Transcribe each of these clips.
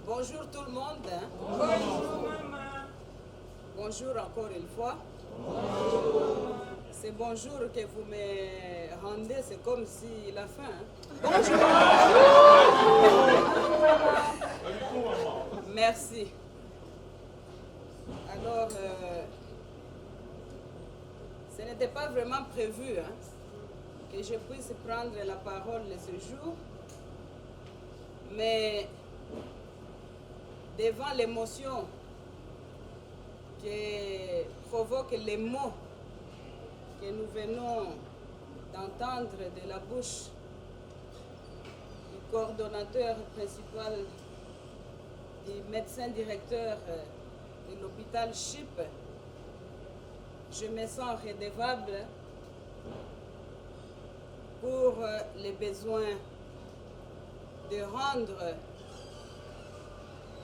Bonjour tout le monde. Bonjour maman. Bonjour encore une fois. C'est bonjour que vous me rendez, c'est comme si la fin. Bonjour. Merci. Alors, ce n'était pas vraiment prévu que je puisse prendre la parole ce jour, mais devant l'émotion que provoquent les mots que nous venons d'entendre de la bouche du coordonnateur principal, du médecin directeur de l'hôpital CHIP, je me sens redevable pour les besoins de rendre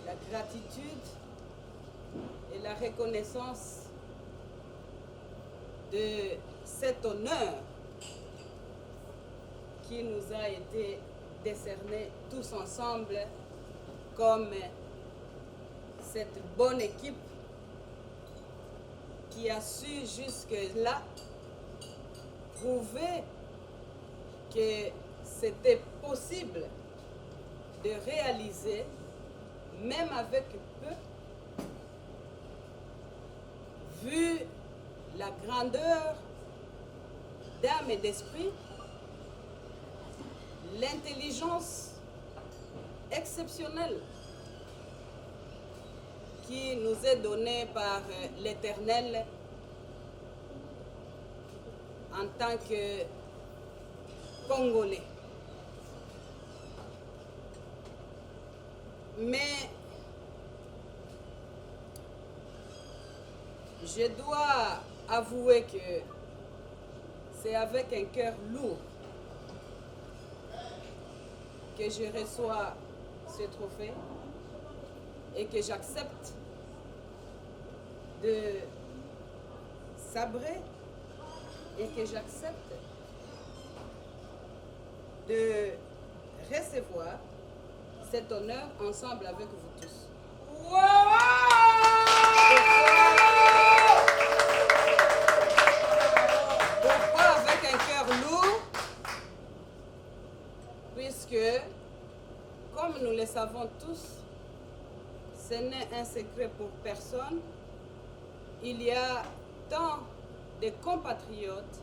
la gratitude et la reconnaissance de cet honneur qui nous a été décerné tous ensemble comme cette bonne équipe qui a su jusque-là prouver que c'était possible de réaliser, même avec peu, vu la grandeur d'âme et d'esprit, l'intelligence exceptionnelle qui nous est donnée par l'Éternel en tant que Congolais. Mais je dois avouer que c'est avec un cœur lourd que je reçois ce trophée et que j'accepte de sabrer et que j'accepte de recevoir cet honneur ensemble avec vous tous. Pourquoi avec un cœur lourd? Puisque, comme nous le savons tous, ce n'est un secret pour personne, il y a tant de compatriotes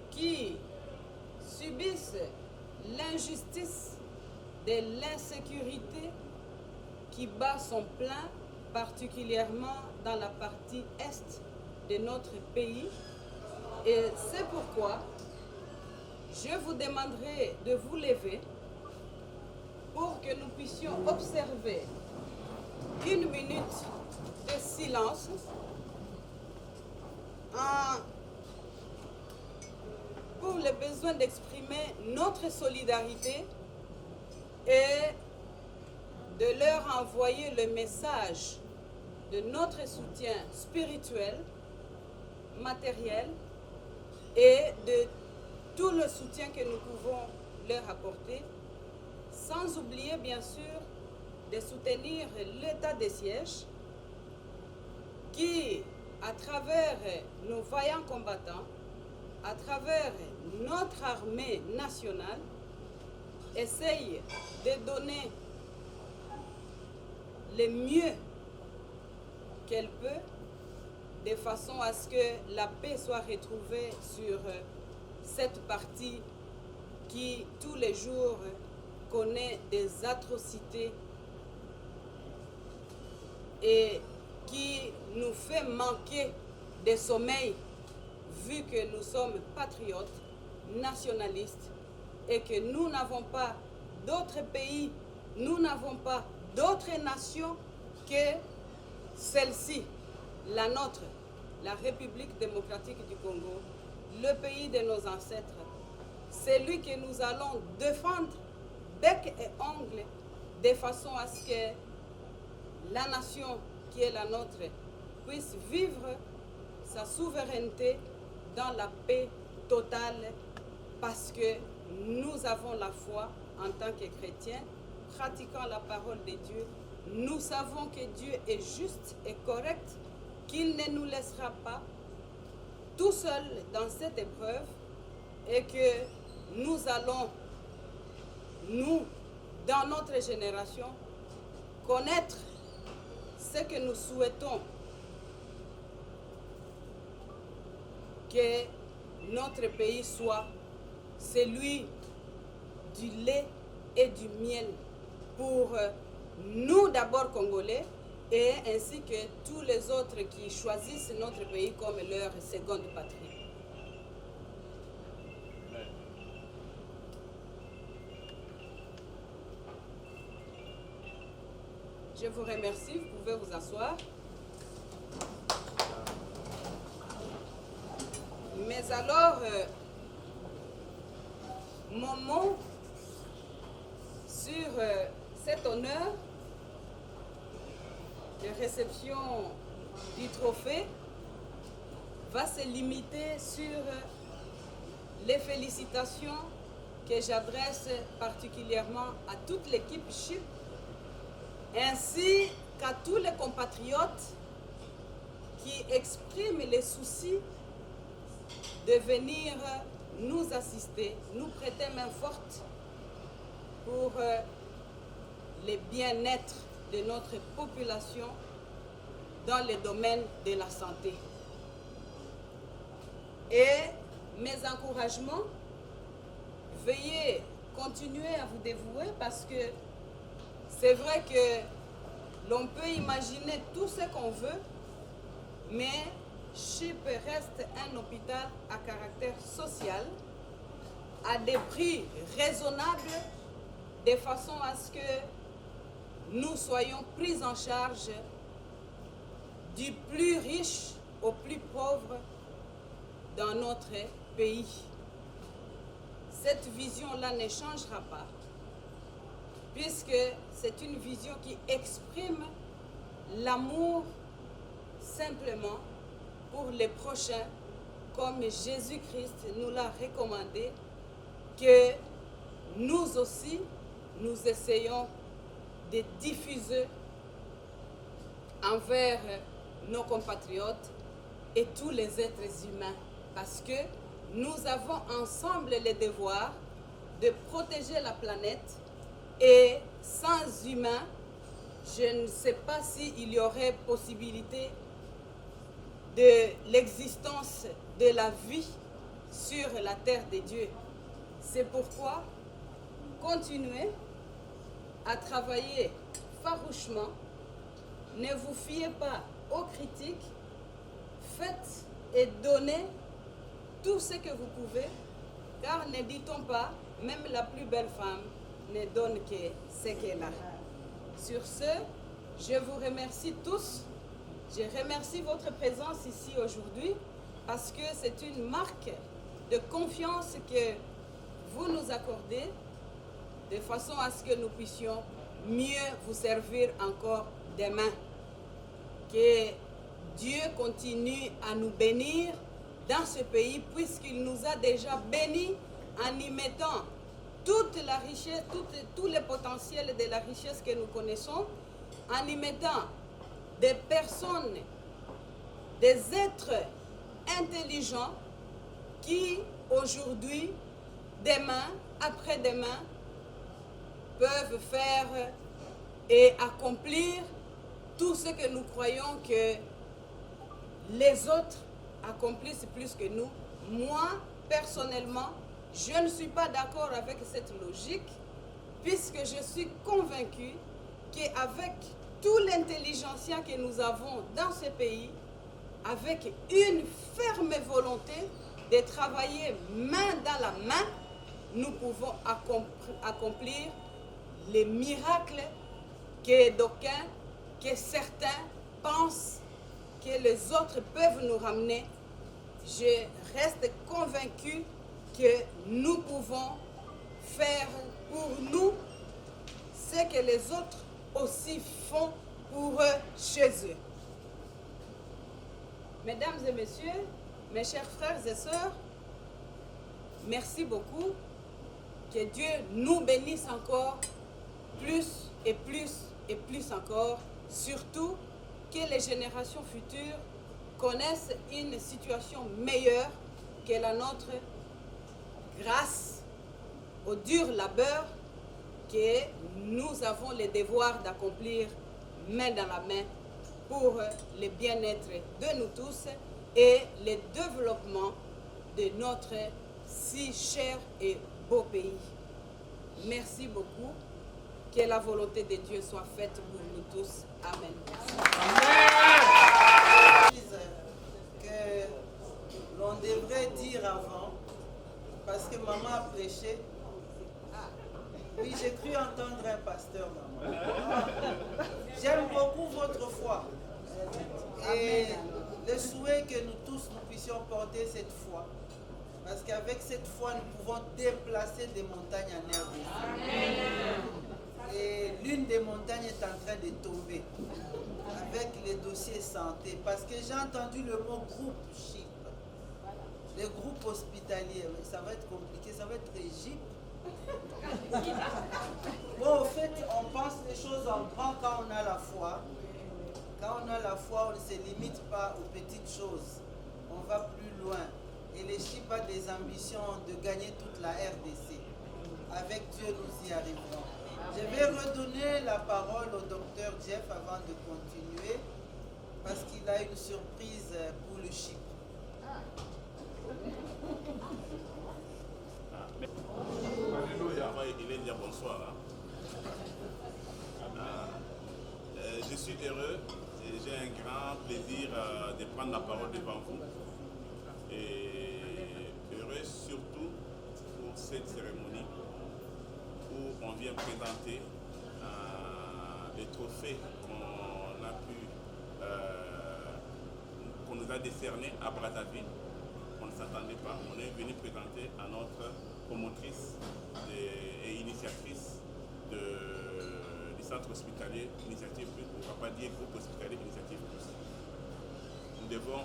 qui subissent l'injustice de l'insécurité qui bat son plein, particulièrement dans la partie est de notre pays. Et c'est pourquoi je vous demanderai de vous lever pour que nous puissions observer une minute de silence pour le besoin d'exprimer notre solidarité et de leur envoyer le message de notre soutien spirituel, matériel et de tout le soutien que nous pouvons leur apporter, sans oublier bien sûr de soutenir l'état de siège qui, à travers nos vaillants combattants, à travers notre armée nationale, essaye de donner le mieux qu'elle peut, de façon à ce que la paix soit retrouvée sur cette partie qui, tous les jours, connaît des atrocités et qui nous fait manquer de sommeil, vu que nous sommes patriotes, nationalistes, et que nous n'avons pas d'autres pays, nous n'avons pas d'autres nations que celle-ci, la nôtre, la République démocratique du Congo, le pays de nos ancêtres, celui que nous allons défendre bec et ongle, de façon à ce que la nation qui est la nôtre puisse vivre sa souveraineté dans la paix totale, parce que nous avons la foi en tant que chrétiens pratiquant la parole de Dieu, nous savons que Dieu est juste et correct, qu'il ne nous laissera pas tout seuls dans cette épreuve et que nous allons, nous, dans notre génération, connaître ce que nous souhaitons que notre pays soit celui du lait et du miel pour nous d'abord Congolais et ainsi que tous les autres qui choisissent notre pays comme leur seconde patrie. Je vous remercie, vous pouvez vous asseoir. Mais alors, mon mot sur cet honneur de réception du trophée va se limiter sur les félicitations que j'adresse particulièrement à toute l'équipe CHUP ainsi qu'à tous les compatriotes qui expriment les soucis de venir nous assister, nous prêter main forte pour le bien-être de notre population dans le domaine de la santé. Et mes encouragements, veuillez continuer à vous dévouer parce que c'est vrai que l'on peut imaginer tout ce qu'on veut, mais CHUP reste un hôpital à caractère social, à des prix raisonnables, de façon à ce que nous soyons pris en charge du plus riche au plus pauvre dans notre pays. Cette vision-là ne changera pas, puisque c'est une vision qui exprime l'amour simplement pour les prochains, comme Jésus-Christ nous l'a recommandé, que nous aussi, nous essayons de diffuser envers nos compatriotes et tous les êtres humains, parce que nous avons ensemble le devoir de protéger la planète et sans humains, je ne sais pas s'il y aurait possibilité de l'existence de la vie sur la terre de Dieu. C'est pourquoi continuez à travailler farouchement, ne vous fiez pas aux critiques, faites et donnez tout ce que vous pouvez, car ne dit-on pas, même la plus belle femme ne donne que ce qu'elle a. Sur ce, je vous remercie tous. Je remercie votre présence ici aujourd'hui parce que c'est une marque de confiance que vous nous accordez de façon à ce que nous puissions mieux vous servir encore demain. Que Dieu continue à nous bénir dans ce pays puisqu'il nous a déjà bénis en y mettant toute la richesse, tout le potentiel de la richesse que nous connaissons, en y mettant des personnes, des êtres intelligents qui aujourd'hui, demain, après-demain, peuvent faire et accomplir tout ce que nous croyons que les autres accomplissent plus que nous. Moi, personnellement, je ne suis pas d'accord avec cette logique puisque je suis convaincue qu'avec tout l'intelligentsia que nous avons dans ce pays, avec une ferme volonté de travailler main dans la main, nous pouvons accomplir les miracles que d'aucuns, que certains pensent que les autres peuvent nous ramener. Je reste convaincue que nous pouvons faire pour nous ce que les autres aussi font pour eux chez eux. Mesdames et messieurs, mes chers frères et sœurs, merci beaucoup. Que Dieu nous bénisse encore plus et plus et plus encore, surtout que les générations futures connaissent une situation meilleure que la nôtre grâce au dur labeur que nous avons le devoir d'accomplir main dans la main pour le bien-être de nous tous et le développement de notre si cher et beau pays. Merci beaucoup. Que la volonté de Dieu soit faite pour nous tous. Amen. Que l'on devrait dire avant, parce que maman a prêché. Oui, j'ai cru entendre un pasteur, maman. J'aime beaucoup votre foi. Et le souhait que nous tous nous puissions porter cette foi. Parce qu'avec cette foi, nous pouvons déplacer des montagnes en air. Et l'une des montagnes est en train de tomber avec les dossiers santé. Parce que j'ai entendu le mot groupe CHIP. Le groupe hospitalier, ça va être compliqué, ça va être Égypte. Bon, au fait, on pense les choses en grand quand on a la foi. Quand on a la foi, on ne se limite pas aux petites choses. On va plus loin. Et les CHIP a des ambitions de gagner toute la RDC. Avec Dieu, nous y arriverons. Je vais redonner la parole au docteur Jeff avant de continuer, parce qu'il a une surprise pour le CHIP. Il est bien bonsoir. Je suis heureux et j'ai un grand plaisir de prendre la parole devant vous. Et heureux surtout pour cette cérémonie où on vient présenter les trophées qu'on nous a décernés à Brazzaville. On ne s'attendait pas. On est venu présenter à notre promotrice et initiatrice du centre hospitalier Initiative Plus, on ne va pas dire groupe hospitalier Initiative Plus. Nous devons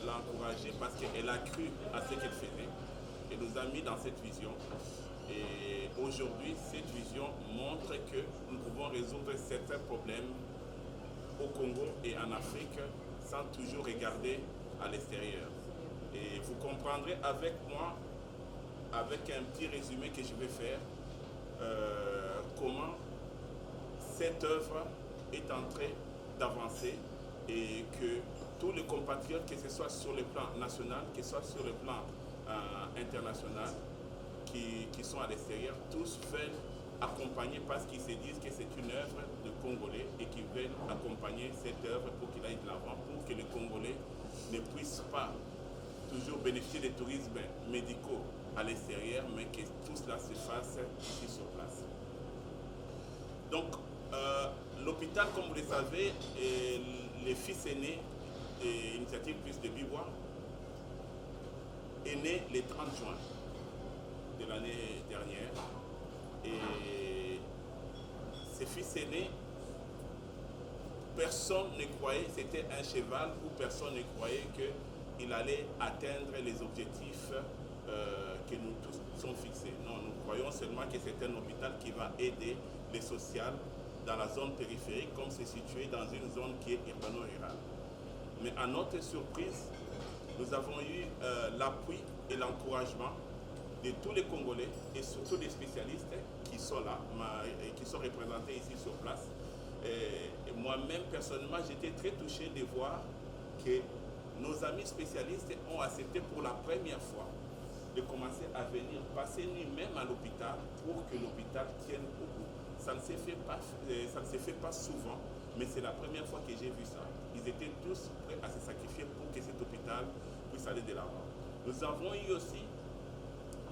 l'encourager parce qu'elle a cru à ce qu'elle faisait et nous a mis dans cette vision. Et aujourd'hui, cette vision montre que nous pouvons résoudre certains problèmes au Congo et en Afrique sans toujours regarder à l'extérieur. Et vous comprendrez avec moi, avec un petit résumé que je vais faire, comment cette œuvre est en train d'avancer et que tous les compatriotes, que ce soit sur le plan national, que ce soit sur le plan international, qui sont à l'extérieur, tous veulent accompagner parce qu'ils se disent que c'est une œuvre de Congolais et qu'ils veulent accompagner cette œuvre pour qu'il aille de l'avant, pour que les Congolais ne puissent pas toujours bénéficier des tourismes médicaux à l'extérieur, mais que tout cela se fasse ici sur place. Donc, l'hôpital, comme vous le savez, les fils aînés de l'Initiative Plus de Bibois est né le 30 juin de l'année dernière. Et ces fils aînés, personne ne croyait, c'était un cheval où personne ne croyait qu'il allait atteindre les objectifs que nous tous sommes fixés. Non, nous croyons seulement que c'est un hôpital qui va aider les sociales dans la zone périphérique, comme c'est situé dans une zone qui est urbano-rurale. Mais à notre surprise, nous avons eu l'appui et l'encouragement de tous les Congolais et surtout des spécialistes qui sont là, qui sont représentés ici sur place. Et moi-même, personnellement, j'étais très touché de voir que nos amis spécialistes ont accepté pour la première fois de commencer à venir passer nuit même à l'hôpital pour que l'hôpital tienne au bout. Ça ne se fait pas souvent, mais c'est la première fois que j'ai vu ça. Ils étaient tous prêts à se sacrifier pour que cet hôpital puisse aller de l'avant. Nous avons eu aussi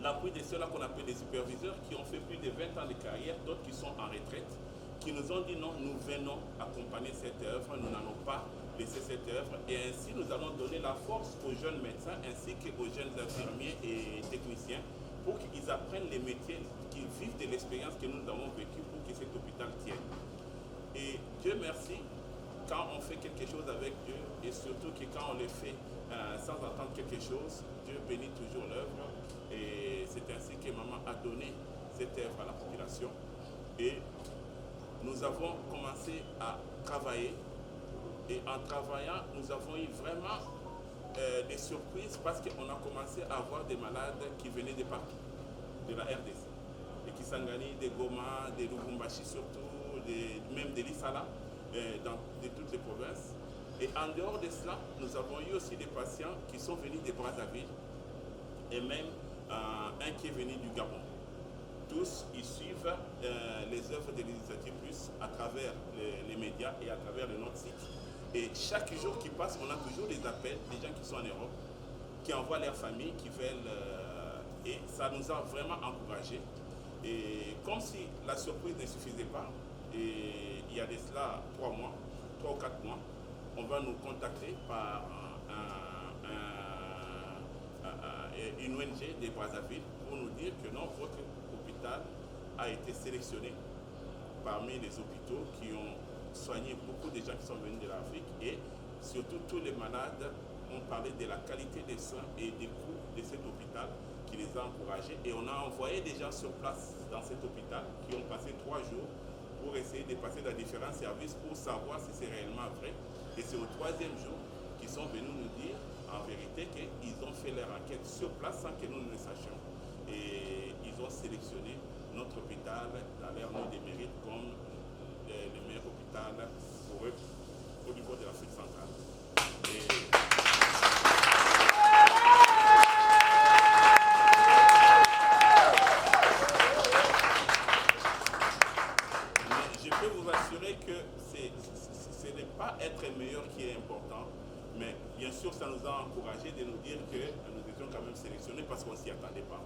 l'appui de ceux-là qu'on appelle les superviseurs qui ont fait plus de 20 ans de carrière, d'autres qui sont en retraite, qui nous ont dit non, nous venons accompagner cette œuvre, nous n'allons pas laisser cette œuvre et ainsi nous allons donner la force aux jeunes médecins ainsi qu'aux jeunes infirmiers et techniciens pour qu'ils apprennent les métiers, qu'ils vivent de l'expérience que nous avons vécue pour que cet hôpital tienne. Et Dieu merci, quand on fait quelque chose avec Dieu et surtout que quand on le fait sans entendre quelque chose, Dieu bénit toujours l'œuvre. Et c'est ainsi que maman a donné cette œuvre à la population. Et nous avons commencé à travailler. Et en travaillant, nous avons eu vraiment des surprises parce qu'on a commencé à avoir des malades qui venaient de partout, de la RDC. De Kisangani, de Goma, de Lubumbashi surtout, même de Lissala, de toutes les provinces. Et en dehors de cela, nous avons eu aussi des patients qui sont venus de Brazzaville et même un qui est venu du Gabon. Tous, ils suivent les œuvres de l'Initiative Plus à travers les médias et à travers notre site. Et chaque jour qui passe, on a toujours des appels des gens qui sont en Europe, qui envoient leurs familles, qui veulent... et ça nous a vraiment encouragés. Et comme si la surprise ne suffisait pas, et il y a de cela 3 ou 4 mois, on va nous contacter par une ONG de Brazzaville pour nous dire que non, votre hôpital a été sélectionné parmi les hôpitaux qui ont soigné beaucoup de gens qui sont venus de l'Afrique et surtout tous les malades ont parlé de la qualité des soins et des coûts de cet hôpital qui les a encouragés. Et on a envoyé des gens sur place dans cet hôpital qui ont passé 3 jours pour essayer de passer dans différents services pour savoir si c'est réellement vrai. Et c'est au 3e jour qu'ils sont venus nous dire en vérité qu'ils ont fait leur enquête sur place sans que nous ne le sachions. Et ils ont sélectionné notre hôpital dans leur nom de mérite comme le meilleur hôpital pour eux au niveau de l'Afrique centrale. Mais je peux vous assurer que ce n'est pas être meilleur qui est important, mais bien sûr ça nous a encouragé de nous dire que nous étions quand même sélectionnés parce qu'on ne s'y attendait pas.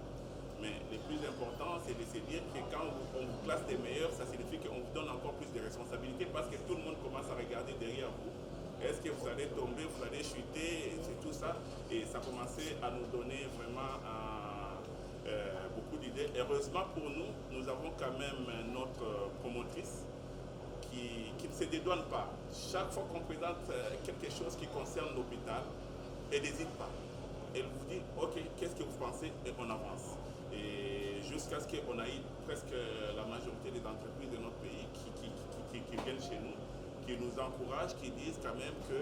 Mais le plus important, c'est de se dire que quand on vous classe des meilleurs, ça signifie qu'on vous donne encore plus de responsabilités parce que tout le monde commence à regarder derrière vous. Est-ce que vous allez tomber, vous allez chuter, c'est tout ça. Et ça commençait à nous donner vraiment beaucoup d'idées. Heureusement pour nous, nous avons quand même notre promotrice qui ne se dédouane pas. Chaque fois qu'on présente quelque chose qui concerne l'hôpital, elle n'hésite pas. Elle vous dit, ok, qu'est-ce que vous pensez? Et on avance. Et jusqu'à ce qu'on ait presque la majorité des entreprises de notre pays qui viennent chez nous, qui nous encouragent, qui disent quand même que,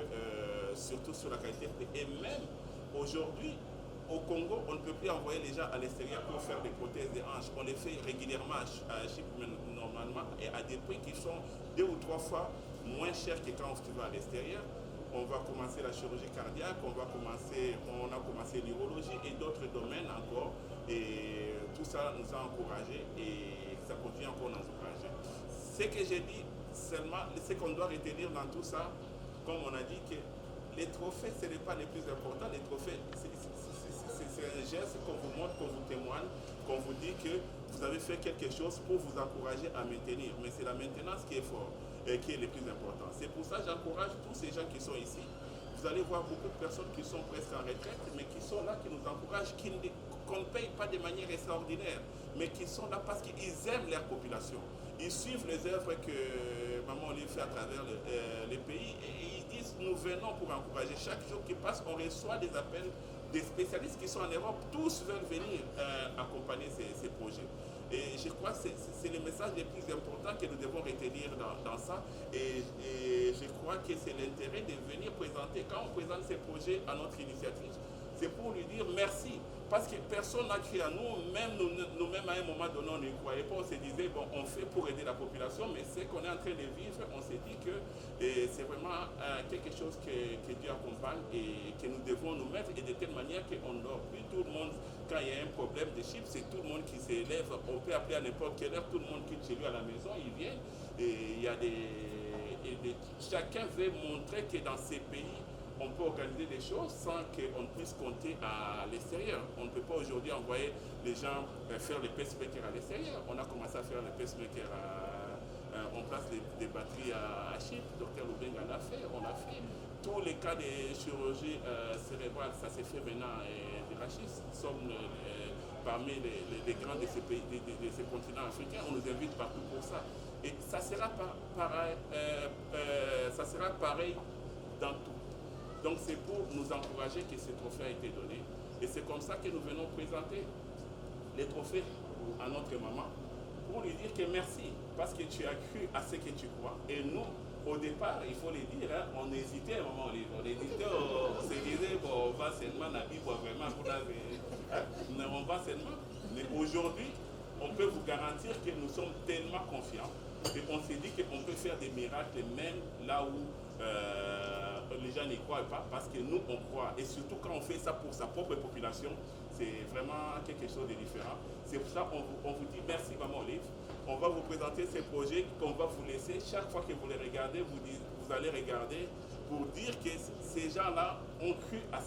surtout sur la qualité, et même aujourd'hui, au Congo, on ne peut plus envoyer les gens à l'extérieur pour faire des prothèses de hanches. On les fait régulièrement à Chypre normalement et à des prix qui sont 2 ou 3 fois moins chers que quand tu vas à l'extérieur. On va commencer la chirurgie cardiaque, on a commencé l'urologie et d'autres domaines encore. Et tout ça nous a encouragés et ça continue encore à nous encourager. Ce que j'ai dit seulement, ce qu'on doit retenir dans tout ça, comme on a dit que les trophées, ce n'est pas les plus importants. Les trophées, c'est un geste qu'on vous montre, qu'on vous témoigne, qu'on vous dit que vous avez fait quelque chose pour vous encourager à maintenir. Mais c'est la maintenance qui est fort et qui est le plus important. C'est pour ça que j'encourage tous ces gens qui sont ici. Vous allez voir beaucoup de personnes qui sont presque en retraite, mais qui sont là, qui nous encouragent, qu'on ne paye pas de manière extraordinaire, mais qui sont là parce qu'ils aiment leur population. Ils suivent les œuvres que Maman Olive fait à travers les pays et ils disent nous venons pour encourager. Chaque jour qui passe, on reçoit des appels des spécialistes qui sont en Europe. Tous veulent venir accompagner ces projets. Et je crois que c'est le message le plus important que nous devons retenir dans ça. Et je crois que c'est l'intérêt de venir présenter, quand on présente ces projets à notre initiative, c'est pour lui dire merci. Parce que personne n'a cru à nous, même nous-mêmes à un moment donné, on ne croyait pas, on se disait, bon, on fait pour aider la population, mais ce qu'on est en train de vivre, on s'est dit que c'est vraiment quelque chose que Dieu accompagne et que nous devons nous mettre, et de telle manière qu'on ne dort plus. Tout le monde, quand il y a un problème de chiffres, c'est tout le monde qui s'élève, on peut appeler à n'importe quelle heure, tout le monde quitte chez lui à la maison, il vient, et il y a chacun veut montrer que dans ces pays, on peut organiser des choses sans qu'on puisse compter à l'extérieur. On ne peut pas aujourd'hui envoyer les gens faire les pacemakers à l'extérieur. On a commencé à faire les pacemakers, on place des batteries à Chypre. Dr Lubenga l'a fait, on a fait. Tous les cas de chirurgie cérébrale, ça s'est fait maintenant de Rachis. Nous sommes parmi les grands de ces pays, de ces continents africains. On nous invite partout pour ça. Et ça sera pareil dans tout. Donc c'est pour nous encourager que ce trophée a été donné. Et c'est comme ça que nous venons présenter les trophées à notre maman pour lui dire que merci. parce que tu as cru à ce que tu crois. Et nous, au départ, il faut le dire, hein, on hésitait à un moment, on hésitait, on se disait, bon, on va seulement la Bible, vraiment, on va seulement. Mais aujourd'hui, on peut vous garantir que nous sommes tellement confiants et on s'est dit qu'on peut faire des miracles même là où les gens n'y croient pas, parce que nous, on croit. Et surtout quand on fait ça pour sa propre population, c'est vraiment quelque chose de différent. C'est pour ça qu'on vous dit merci, Maman Olive. On va vous présenter ces projets qu'on va vous laisser. Chaque fois que vous les regardez, vous allez regarder pour dire que ces gens-là ont cru à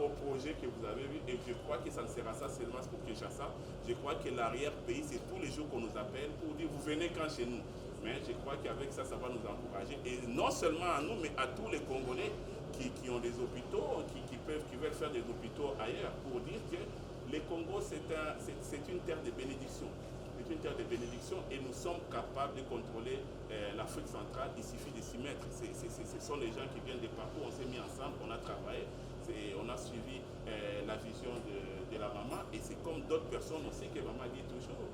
au projet que vous avez vu. Et je crois que ça ne sera ça seulement pour Kinshasa. Je crois que l'arrière-pays, c'est tous les jours qu'on nous appelle pour dire vous venez quand chez nous. Mais je crois qu'avec ça, ça va nous encourager. Et non seulement à nous, mais à tous les Congolais qui ont des hôpitaux, qui veulent faire des hôpitaux ailleurs, pour dire que le Congo, c'est une terre de bénédiction. C'est une terre de bénédiction et nous sommes capables de contrôler l'Afrique centrale. Il suffit de s'y mettre. Ce sont les gens qui viennent de partout. On s'est mis ensemble, on a travaillé, on a suivi la vision de la maman. Et c'est comme d'autres personnes aussi que maman dit toujours.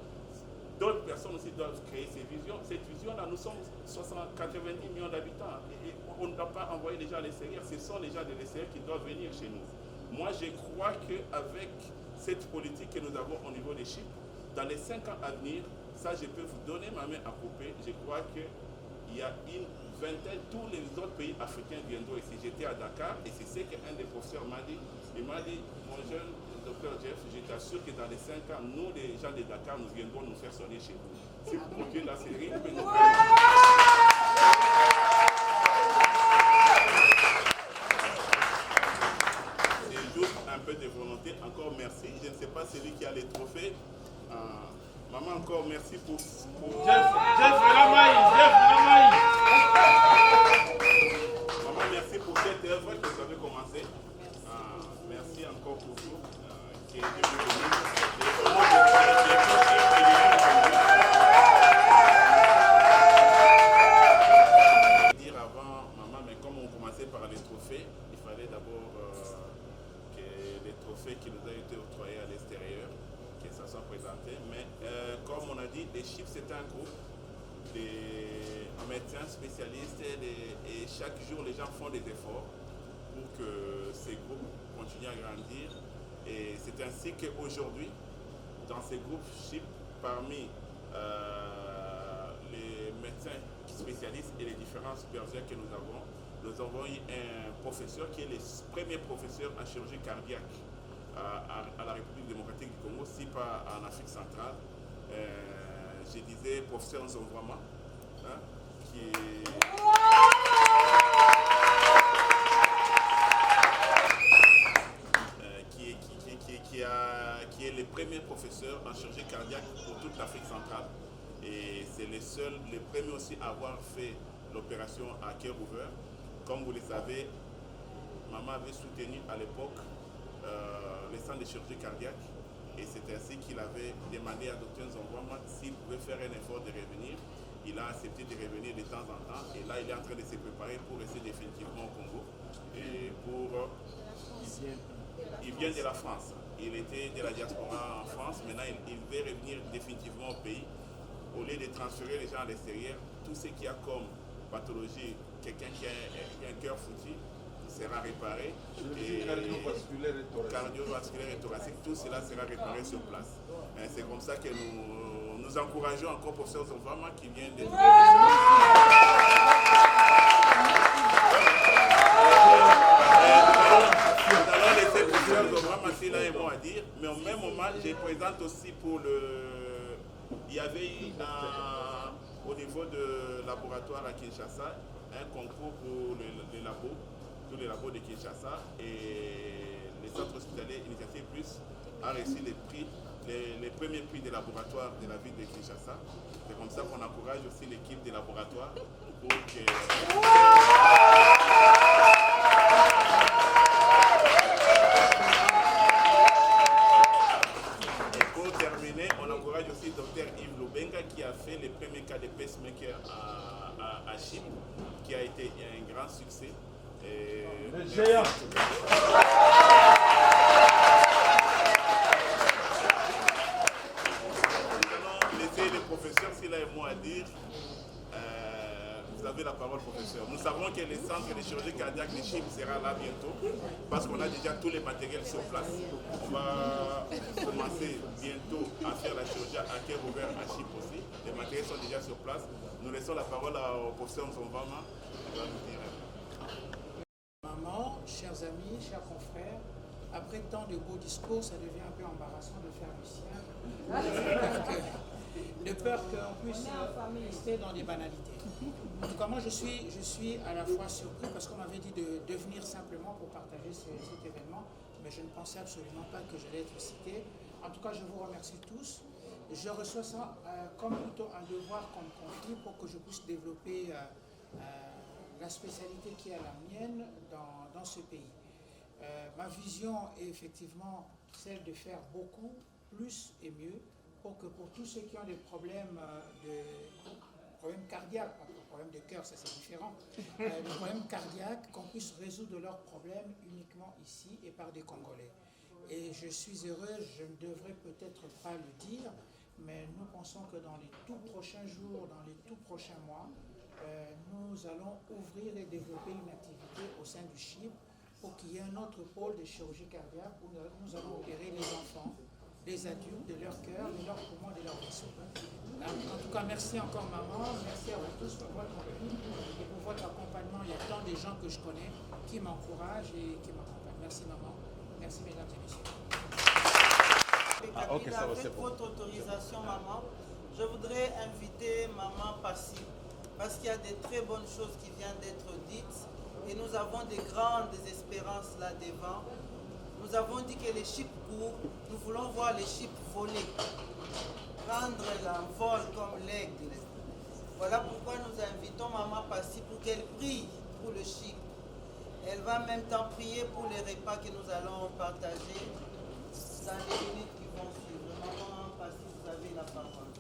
D'autres personnes aussi doivent créer ces visions. Cette vision-là, nous sommes 90 millions d'habitants. Et on ne doit pas envoyer les gens à l'extérieur. Ce sont les gens de l'extérieur qui doivent venir chez nous. Moi, je crois qu'avec cette politique que nous avons au niveau des Chypres, dans les 5 ans à venir, ça, je peux vous donner ma main à couper. Je crois qu'il y a une vingtaine, tous les autres pays africains viendront ici. J'étais à Dakar et c'est ce qu'un des professeurs m'a dit. Il m'a dit, mon jeune docteur Jeff, je t'assure que dans les 5 ans, nous, les gens de Dakar, nous viendrons nous faire soigner chez vous. Si vous continuez la série, vous pouvez nous faire... C'est juste un peu de volonté. Encore merci. Je ne sais pas celui qui a les trophées. Maman, encore merci pour... Jeff Ramaï. Maman, merci pour cette œuvre que vous avez commencée. Merci encore pour vous. Qui est dire avant, maman, mais comme on commençait par les trophées, il fallait d'abord que les trophées qui nous ont été octroyés à l'extérieur, que ça soit présenté. Mais comme on a dit, les Chypres, c'est un groupe des médecins spécialistes et chaque jour, les gens font des efforts pour que ces groupes continuent à grandir. Et c'est ainsi qu'aujourd'hui, dans ces groupes Chypres, parmi les médecins spécialistes et les différents superviseurs que nous avons eu un professeur qui est le premier professeur en chirurgie cardiaque à la République démocratique du Congo, si pas en Afrique centrale. Je disais professeur Nzonvama, hein, qui est le premier professeur en chirurgie cardiaque pour toute l'Afrique centrale. Et c'est le premier aussi à avoir fait l'opération à cœur ouvert. Comme vous le savez, maman avait soutenu à l'époque les centres de chirurgie cardiaque. Et c'est ainsi qu'il avait demandé à Dr Nzonvama s'il pouvait faire un effort de revenir. Il a accepté de revenir de temps en temps. Et là, il est en train de se préparer pour rester définitivement au Congo. Et il vient de la France. Il était de la diaspora en France. Maintenant, il veut revenir définitivement au pays. Au lieu de transférer les gens à l'extérieur, tout ce qu'il y a comme pathologie, quelqu'un qui a un cœur foutu, sera réparé. Cardiovasculaire et thoracique, tout cela sera réparé sur place. C'est comme ça que nous encourageons encore professeur Nzonvama qui vient de... Nous allons laisser professeur Nzonvama s'il a un mot à dire, mais au même moment, je présente aussi pour il y avait eu au niveau de laboratoire à Kinshasa un concours pour les labos, tous les labos de Kinshasa, et les centres hospitaliers Initiative Plus a reçu les premiers prix des laboratoires de la ville de Kinshasa. C'est comme ça qu'on encourage aussi l'équipe des laboratoires pour que... Et pour terminer, on encourage aussi Dr Yves Lubenga qui a fait les premiers cas de pacemaker à Chypre, qui a été un grand succès. Le géant. Laisser le professeur s'il a un mot à dire. professeur. Nous savons que le centre de chirurgie cardiaque de Chypre sera là bientôt parce qu'on a déjà tous les matériels sur place. On va commencer bientôt à faire la chirurgie à cœur ouvert à Chypre aussi. Les matériels sont déjà sur place. Nous laissons la parole au professeur Nzonvama qui va nous dire. Maman, chers amis, chers confrères, après tant de beaux discours, ça devient un peu embarrassant de faire le sien, de peur qu'on puisse rester dans des banalités. En tout cas, moi je suis à la fois surpris parce qu'on m'avait dit de venir simplement pour partager cet événement, mais je ne pensais absolument pas que j'allais être cité. En tout cas, je vous remercie tous. Je reçois ça comme plutôt un devoir comme conflit pour que je puisse développer la spécialité qui est la mienne dans ce pays. Ma vision est effectivement celle de faire beaucoup, plus et mieux pour que pour tous ceux qui ont des problèmes cardiaques, pas de problèmes de cœur, ça c'est différent, des problèmes cardiaques, qu'on puisse résoudre leurs problèmes uniquement ici et par des Congolais. Et je suis heureux, je ne devrais peut-être pas le dire, mais nous pensons que dans les tout prochains jours, dans les tout prochains mois, nous allons ouvrir et développer une activité au sein du Chypre pour qu'il y ait un autre pôle de chirurgie cardiaque où nous allons opérer les enfants, les adultes, de leur cœur, de leurs poumons, de leurs vaisseaux. En tout cas, merci encore maman, merci à vous tous pour votre compagnie et pour votre accompagnement. Il y a tant de gens que je connais qui m'encouragent et qui m'accompagnent. Merci maman, merci mesdames et messieurs. Avec votre autorisation maman, je voudrais inviter maman Passy parce qu'il y a des très bonnes choses qui viennent d'être dites et nous avons des grandes espérances là devant. Nous avons dit que les Chypres courent, nous voulons voir les Chypres voler, prendre l'envol comme l'aigle. Voilà pourquoi nous invitons maman Passy pour qu'elle prie pour le Chypre. Elle va en même temps prier pour les repas que nous allons partager dans les minutes qui vont suivre. Maman Passy, vous avez la parole.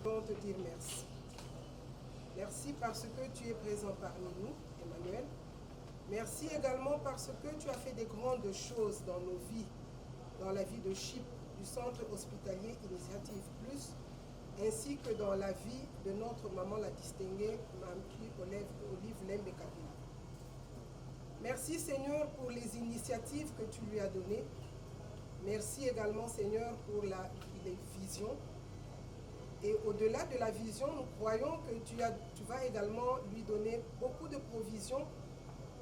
Bon, te dire merci. Merci parce que tu es présent parmi nous, Emmanuel. Merci également parce que tu as fait des grandes choses dans nos vies, dans la vie de Chypre, du centre hospitalier Initiative Plus, ainsi que dans la vie de notre maman la distinguée, Mamki Olive Lembe Kabila. Merci Seigneur pour les initiatives que tu lui as données. Merci également Seigneur pour les visions. Et au-delà de la vision, nous croyons que tu vas également lui donner beaucoup de provisions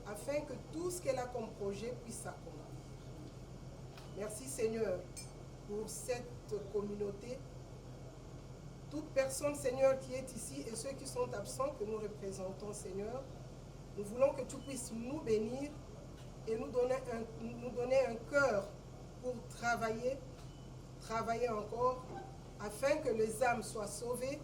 afin que tout ce qu'elle a comme projet puisse s'accomplir. Merci Seigneur pour cette communauté. Toute personne Seigneur qui est ici et ceux qui sont absents que nous représentons Seigneur, nous voulons que tu puisses nous bénir et nous donner un cœur pour travailler encore afin que les âmes soient sauvées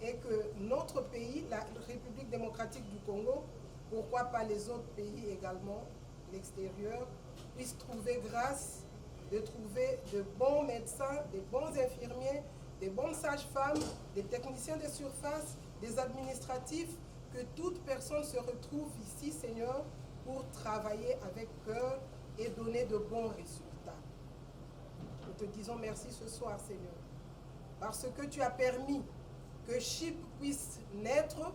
et que notre pays, la République démocratique du Congo, pourquoi pas les autres pays également, l'extérieur, puissent trouver grâce de trouver de bons médecins, des bons infirmiers, des bonnes sages-femmes, des techniciens de surface, des administratifs, que toute personne se retrouve ici, Seigneur, pour travailler avec cœur et donner de bons résultats. Nous te disons merci ce soir, Seigneur, parce que tu as permis que Chypre puisse naître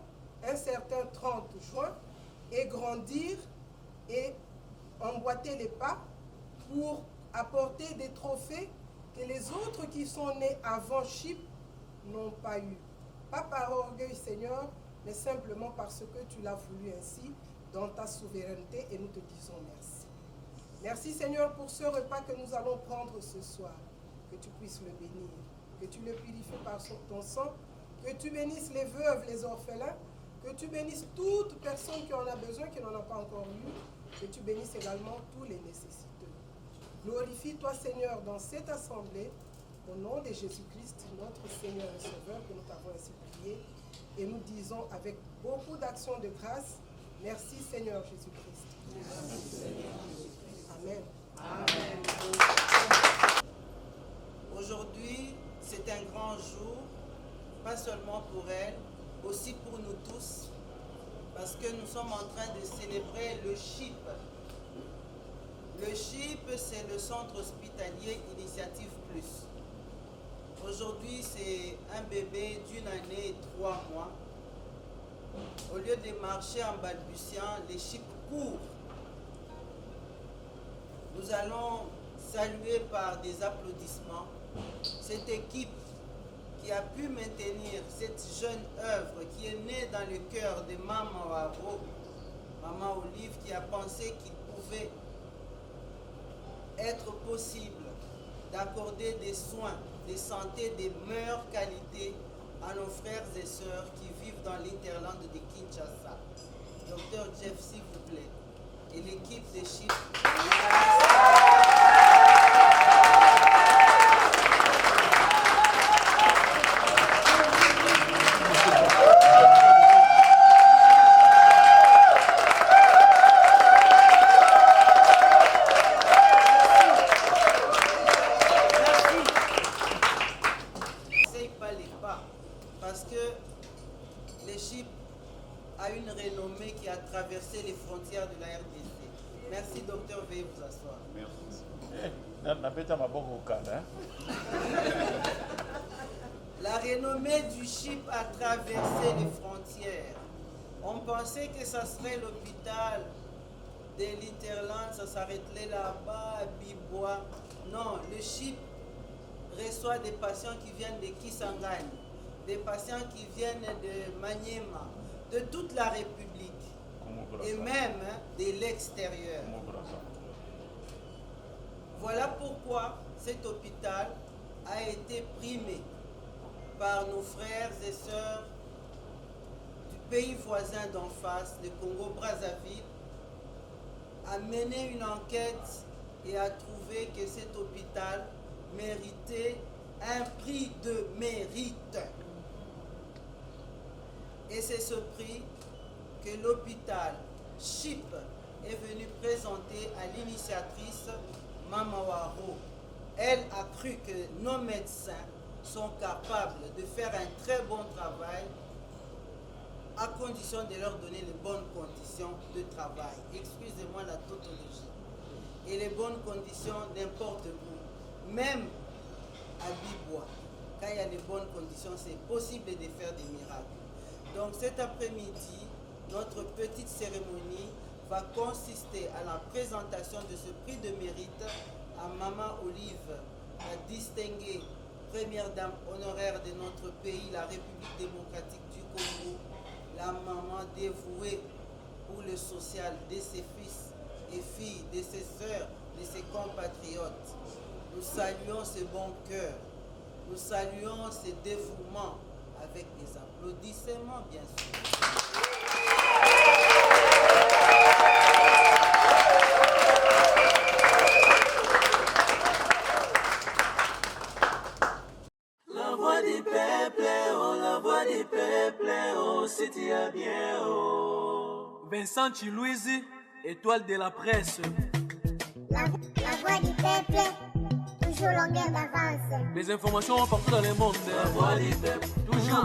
un certain 30 juin et grandir et emboîter les pas pour apporter des trophées que les autres qui sont nés avant Chypre n'ont pas eu. Pas par orgueil, Seigneur, mais simplement parce que tu l'as voulu ainsi dans ta souveraineté et nous te disons merci. Merci, Seigneur, pour ce repas que nous allons prendre ce soir. Que tu puisses le bénir, que tu le purifies par ton sang, que tu bénisses les veuves, les orphelins, que tu bénisses toute personne qui en a besoin, qui n'en a pas encore eu, que tu bénisses également tous les nécessiteux. Glorifie-toi, Seigneur, dans cette assemblée, au nom de Jésus-Christ, notre Seigneur et Sauveur, que nous t'avons ainsi prié, et nous disons avec beaucoup d'actions de grâce, merci Seigneur Jésus-Christ. Amen. Amen. Aujourd'hui, c'est un grand jour, pas seulement pour elle, aussi pour nous tous, parce que nous sommes en train de célébrer le Chypre. Le Chypre, c'est le centre hospitalier Initiative Plus. Aujourd'hui, c'est un bébé d'1 année et 3 mois. Au lieu de marcher en balbutiant, les chips courent. Nous allons saluer par des applaudissements cette équipe qui a pu maintenir cette jeune œuvre qui est née dans le cœur de Maman Waro, Maman Olive, qui a pensé qu'il pouvait être possible d'accorder des soins de santé de meilleure qualité à nos frères et sœurs qui vivent dans l'interland de Kinshasa. Docteur Jeff, s'il vous plaît, et l'équipe des chips. Parce que les chips a une renommée qui a traversé les frontières de la RDC. Merci docteur, veuillez vous asseoir. La renommée du chip a traversé les frontières. On pensait que ça serait l'hôpital de l'Interland, ça s'arrêterait là-bas, à Bibois. Non, le chip reçoit des patients qui viennent de Kisangani, des patients qui viennent de Maniema, de toute la République et même de l'extérieur. Voilà pourquoi cet hôpital a été primé par nos frères et sœurs du pays voisin d'en face, le Congo-Brazzaville, a mené une enquête et a trouvé que cet hôpital méritait un prix de mérite. Et c'est ce prix que l'hôpital CHIP est venu présenter à l'initiatrice Maman Waro. Elle a cru que nos médecins sont capables de faire un très bon travail à condition de leur donner les bonnes conditions de travail. Excusez-moi la tautologie. Et les bonnes conditions n'importe où. Même à Bibois, quand il y a les bonnes conditions, c'est possible de faire des miracles. Donc cet après-midi, notre petite cérémonie va consister à la présentation de ce prix de mérite à Maman Olive, la distinguée première dame honoraire de notre pays, la République démocratique du Congo, la maman dévouée pour le social de ses fils et filles, de ses sœurs, de ses compatriotes. Nous saluons ce bon cœur, nous saluons ce dévouement avec des applaudissements, bien sûr. La voix du peuple, oh, la voix du peuple, oh, si tu es bien, oh. Vincent Chilouise, étoile de la presse. La voix du peuple, toujours longueur d'avance. Des informations partout dans le monde. La voix du peuple, toujours